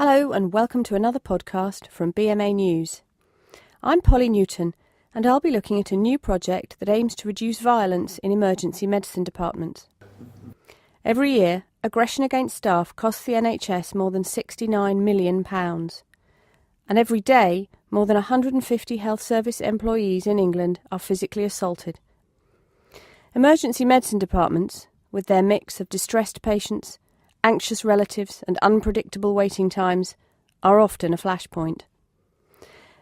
Hello and welcome to another podcast from BMA News. I'm Polly Newton and I'll be looking at a new project that aims to reduce violence in emergency medicine departments. Every year, aggression against staff costs the NHS more than £69 million. And every day, more than 150 health service employees in England are physically assaulted. Emergency medicine departments, with their mix of distressed patients, anxious relatives and unpredictable waiting times, are often a flashpoint.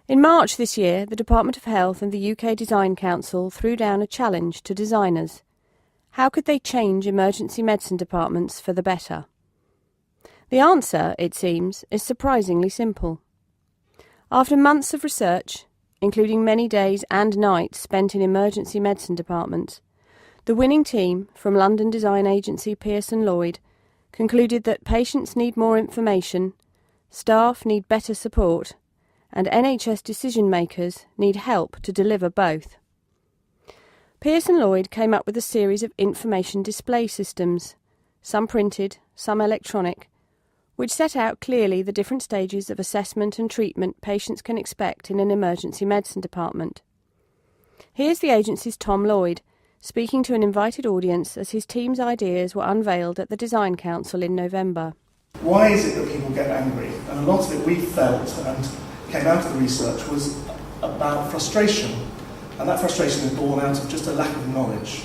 In March this year, the Department of Health and the UK Design Council threw down a challenge to designers. How could they change emergency medicine departments for the better? The answer, it seems, is surprisingly simple. After months of research, including many days and nights spent in emergency medicine departments, the winning team from London design agency Pearson Lloyd concluded that patients need more information, staff need better support, and NHS decision-makers need help to deliver both. Pearson Lloyd came up with a series of information display systems, some printed, some electronic, which set out clearly the different stages of assessment and treatment patients can expect in an emergency medicine department. Here's the agency's Tom Lloyd, speaking to an invited audience as his team's ideas were unveiled at the Design Council in November. Why is it that people get angry? And a lot of it we felt and came out of the research was about frustration. And that frustration is born out of just a lack of knowledge.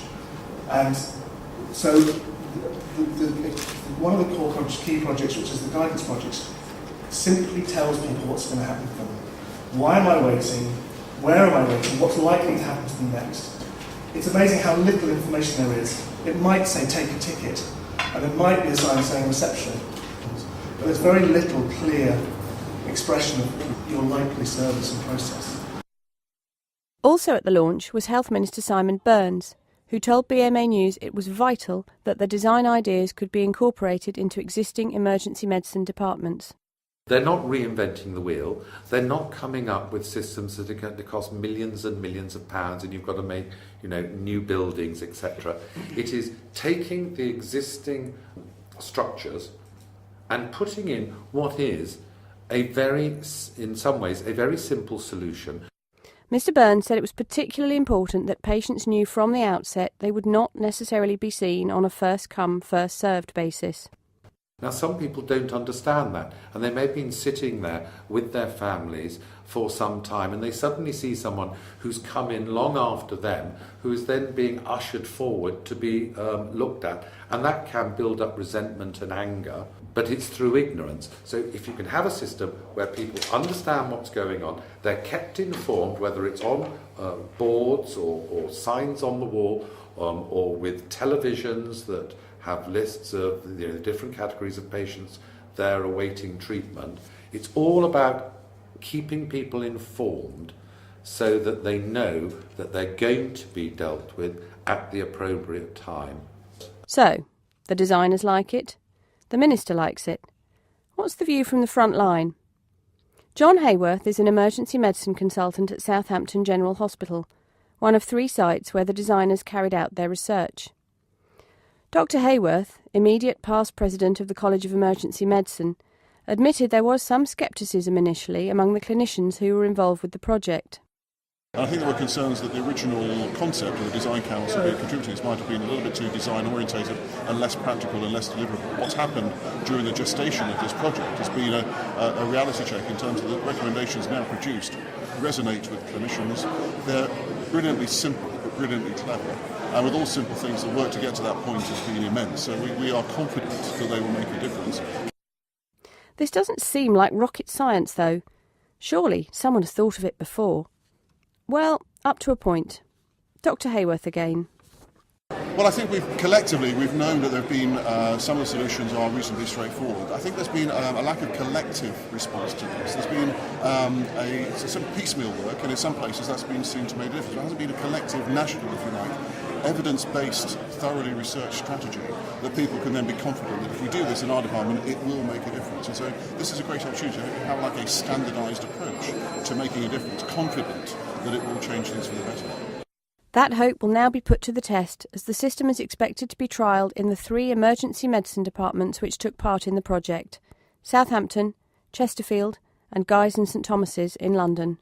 And so one of the core key projects, which is the guidance project, simply tells people what's going to happen to them. Why am I waiting? Where am I waiting? What's likely to happen to me next? It's amazing how little information there is. It might say take a ticket, and there might be a sign saying reception, but there's very little clear expression of your likely service and process. Also at the launch was Health Minister Simon Burns, who told BMA News it was vital that the design ideas could be incorporated into existing emergency medicine departments. They're not reinventing the wheel. They're not coming up with systems that are going to cost millions and millions of pounds and you've got to make, new buildings, etc. It is taking the existing structures and putting in what is in some ways, a very simple solution. Mr. Burns said it was particularly important that patients knew from the outset they would not necessarily be seen on a first-come, first-served basis. Now, some people don't understand that, and they may have been sitting there with their families for some time, and they suddenly see someone who's come in long after them, who is then being ushered forward to be looked at, and that can build up resentment and anger, but it's through ignorance. So if you can have a system where people understand what's going on, they're kept informed, whether it's on boards or signs on the wall, or with televisions that have lists of the different categories of patients there awaiting treatment. It's all about keeping people informed so that they know that they're going to be dealt with at the appropriate time. So, the designers like it, the Minister likes it. What's the view from the front line? John Hayworth is an emergency medicine consultant at Southampton General Hospital, one of 3 sites where the designers carried out their research. Dr. Hayworth, immediate past president of the College of Emergency Medicine, admitted there was some scepticism initially among the clinicians who were involved with the project. I think there were concerns that the original concept of the Design Council being contributors might have been a little bit too design-orientated and less practical and less deliverable. What's happened during the gestation of this project has been a reality check in terms of the recommendations now produced resonate with clinicians. They're brilliantly simple but brilliantly clever. And with all simple things, the work to get to that point has been immense. So we are confident that they will make a difference. This doesn't seem like rocket science, though. Surely someone has thought of it before. Well, up to a point. Dr. Hayworth again. Well, I think we've known that there have been some of the solutions are reasonably straightforward. I think there's been a lack of collective response to this. There's been some piecemeal work, and in some places that's been seen to make a difference. There hasn't been a collective, national, if you like, evidence-based, thoroughly researched strategy that people can then be confident that if we do this in our department, it will make a difference. And so this is a great opportunity to have like a standardised approach to making a difference, confident that it will change things for the better. That hope will now be put to the test as the system is expected to be trialled in the 3 emergency medicine departments which took part in the project: Southampton, Chesterfield and Guy's and St Thomas's in London.